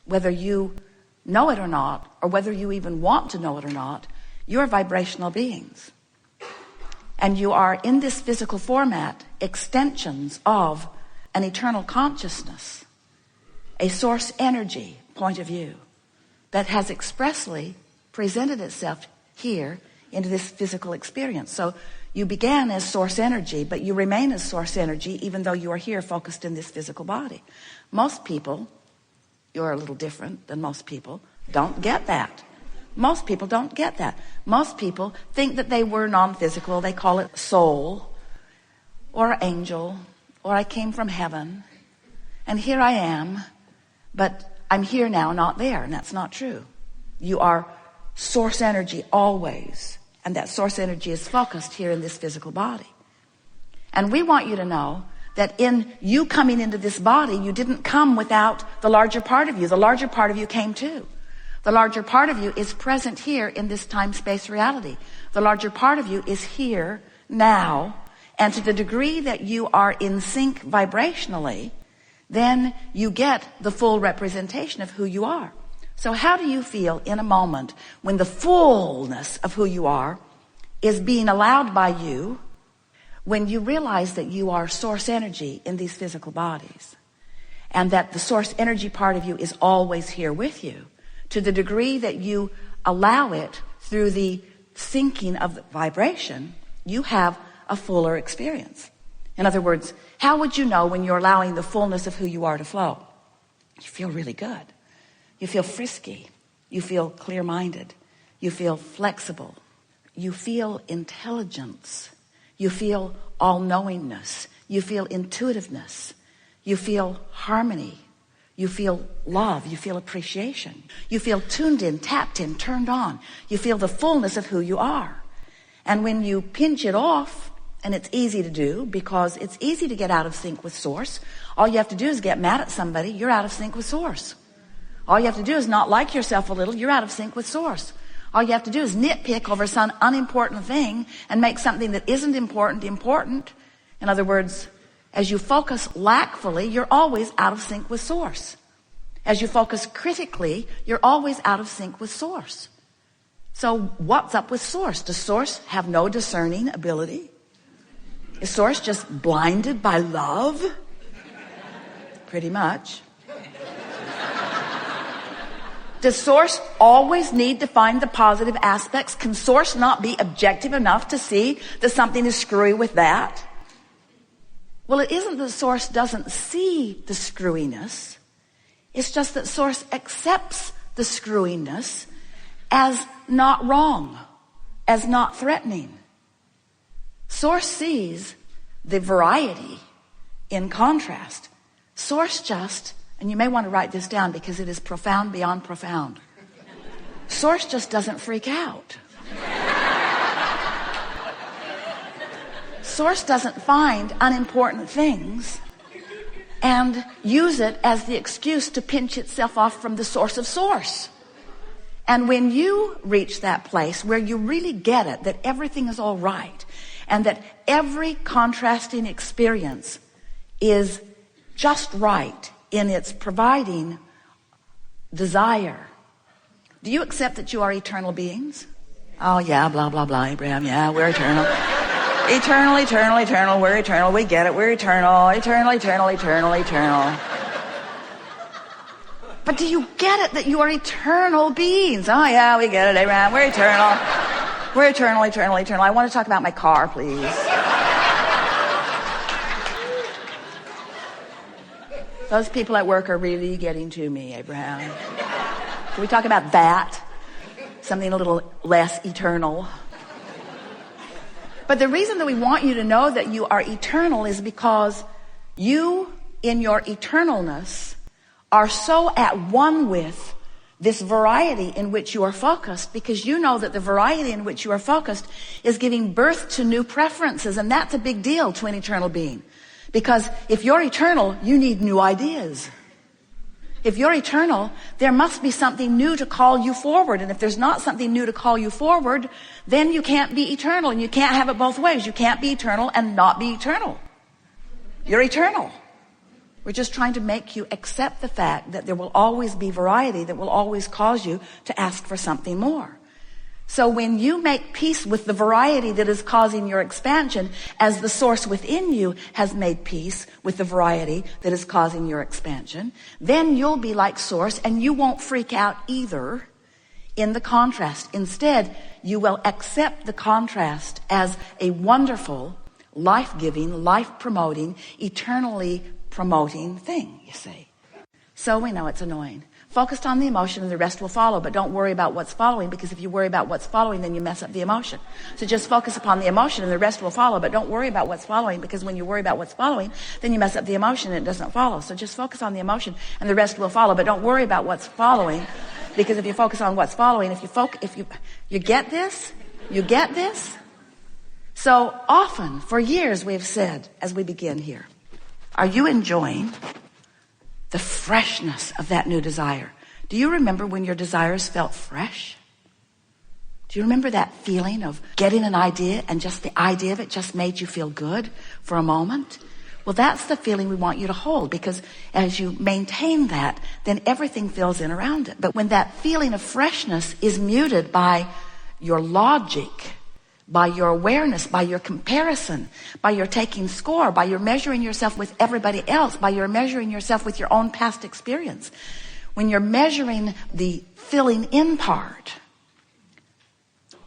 whether you know it or not, or whether you even want to know it or not, you're vibrational beings. And you are, in this physical format, extensions of an eternal consciousness, a source energy point of view that has expressly presented itself here into this physical experience. So you began as source energy, but you remain as source energy even though you are here focused in this physical body. Most people, you're a little different than most people, don't get that. Most people don't get that. Most people think that they were non-physical. They call it soul or angel, or I came from heaven and here I am, but I'm here now, not there. And that's not true. You are source energy always. And that source energy is focused here in this physical body. And we want you to know that in you coming into this body, you didn't come without the larger part of you. The larger part of you came too. The larger part of you is present here in this time-space reality. The larger part of you is here now. And to the degree that you are in sync vibrationally, then you get the full representation of who you are. So how do you feel in a moment when the fullness of who you are is being allowed by you, when you realize that you are source energy in these physical bodies, and that the source energy part of you is always here with you, to the degree that you allow it through the syncing of the vibration, you have a fuller experience. In other words, how would you know when you're allowing the fullness of who you are to flow? You feel really good. You feel frisky. You feel clear-minded. You feel flexible. You feel intelligence. You feel all-knowingness. You feel intuitiveness. You feel harmony. You feel love. You feel appreciation. You feel tuned in, tapped in, turned on. You feel the fullness of who you are. And when you pinch it off, and it's easy to do because it's easy to get out of sync with source. All you have to do is get mad at somebody. You're out of sync with source. All you have to do is not like yourself a little. You're out of sync with source. All you have to do is nitpick over some unimportant thing and make something that isn't important important. In other words, as you focus lackfully, you're always out of sync with source. As you focus critically, you're always out of sync with source. So what's up with source? Does source have no discerning ability? Is source just blinded by love? Pretty much. Does source always need to find the positive aspects? Can source not be objective enough to see that something is screwy with that? Well, it isn't that source doesn't see the screwiness. It's just that source accepts the screwiness as not wrong, as not threatening. Source sees the variety in contrast. Source just, and you may want to write this down because it is profound beyond profound. Source just doesn't freak out. Source doesn't find unimportant things and use it as the excuse to pinch itself off from the source of source. And when you reach that place where you really get it, that everything is all right, and that every contrasting experience is just right in its providing desire. Do you accept that you are eternal beings? Oh yeah, blah, blah, blah, Abraham. Yeah, we're eternal. Eternal, eternal, eternal. We're eternal. We get it. We're eternal. Eternal, eternal, eternal, eternal. But do you get it that you are eternal beings? Oh yeah, we get it, Abraham. We're eternal. We're eternal, eternal, eternal. I want to talk about my car, please. Those people at work are really getting to me, Abraham. Can we talk about that? Something a little less eternal. But the reason that we want you to know that you are eternal is because you, in your eternalness, are so at one with this variety in which you are focused, because you know that the variety in which you are focused is giving birth to new preferences, and that's a big deal to an eternal being. Because if you're eternal, you need new ideas. If you're eternal, there must be something new to call you forward. And if there's not something new to call you forward, then you can't be eternal. And you can't have it both ways. You can't be eternal and not be eternal. You're eternal. We're just trying to make you accept the fact that there will always be variety that will always cause you to ask for something more. So when you make peace with the variety that is causing your expansion, as the source within you has made peace with the variety that is causing your expansion, then you'll be like source and you won't freak out either in the contrast. Instead, you will accept the contrast as a wonderful, life-giving, life-promoting, eternally promoting thing, you see. So we know it's annoying. Focused on the emotion and the rest will follow, but don't worry about what's following, because if you worry about what's following, then you mess up the emotion. So just focus upon the emotion and the rest will follow, but don't worry about what's following, because when you worry about what's following, then you mess up the emotion and it doesn't follow. So just focus on the emotion and the rest will follow, but don't worry about what's following, because if you focus on what's following, you get this? You get this? So often, for years, we have said, as we begin here, are you enjoying the freshness of that new desire? Do you remember when your desires felt fresh? Do you remember that feeling of getting an idea and just the idea of it just made you feel good for a moment? Well, that's the feeling we want you to hold, because as you maintain that, then everything fills in around it. But when that feeling of freshness is muted by your logic, by your awareness, by your comparison, by your taking score, by your measuring yourself with everybody else, by your measuring yourself with your own past experience, when you're measuring the filling in part,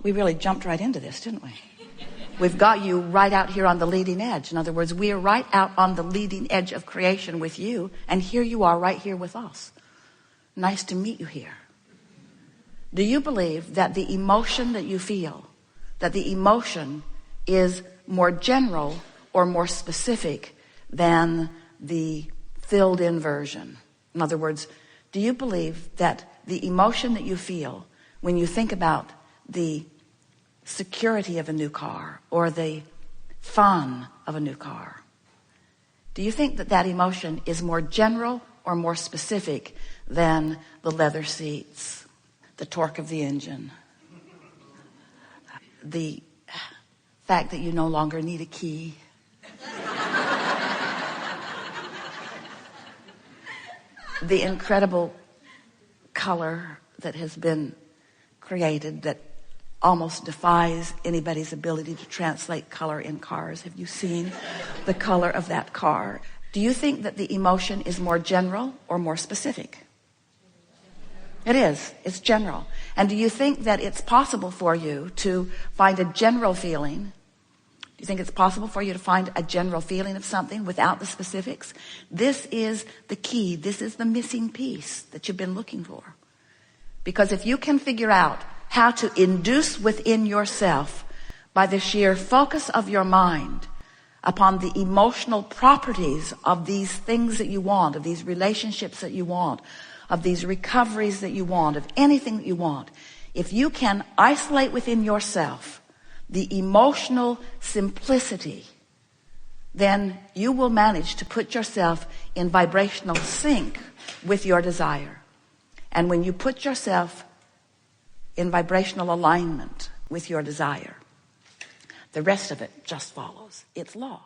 we really jumped right into this, didn't we? We've got you right out here on the leading edge. In other words, we are right out on the leading edge of creation with you, and here you are right here with us. Nice to meet you here. Do you believe that the emotion that you feel, that the emotion is more general or more specific than the filled in version? In other words, do you believe that the emotion that you feel when you think about the security of a new car or the fun of a new car, do you think that that emotion is more general or more specific than the leather seats, the torque of the engine, the fact that you no longer need a key, the incredible color that has been created that almost defies anybody's ability to translate color in cars? Have you seen the color of that car? Do you think that the emotion is more general or more specific? It is. It's general. And do you think that it's possible for you to find a general feeling? Do you think it's possible for you to find a general feeling of something without the specifics? This is the key. This is the missing piece that you've been looking for. Because if you can figure out how to induce within yourself, by the sheer focus of your mind, upon the emotional properties of these things that you want, of these relationships that you want, of these recoveries that you want, of anything that you want, if you can isolate within yourself the emotional simplicity, then you will manage to put yourself in vibrational sync with your desire. And when you put yourself in vibrational alignment with your desire, the rest of it just follows its law.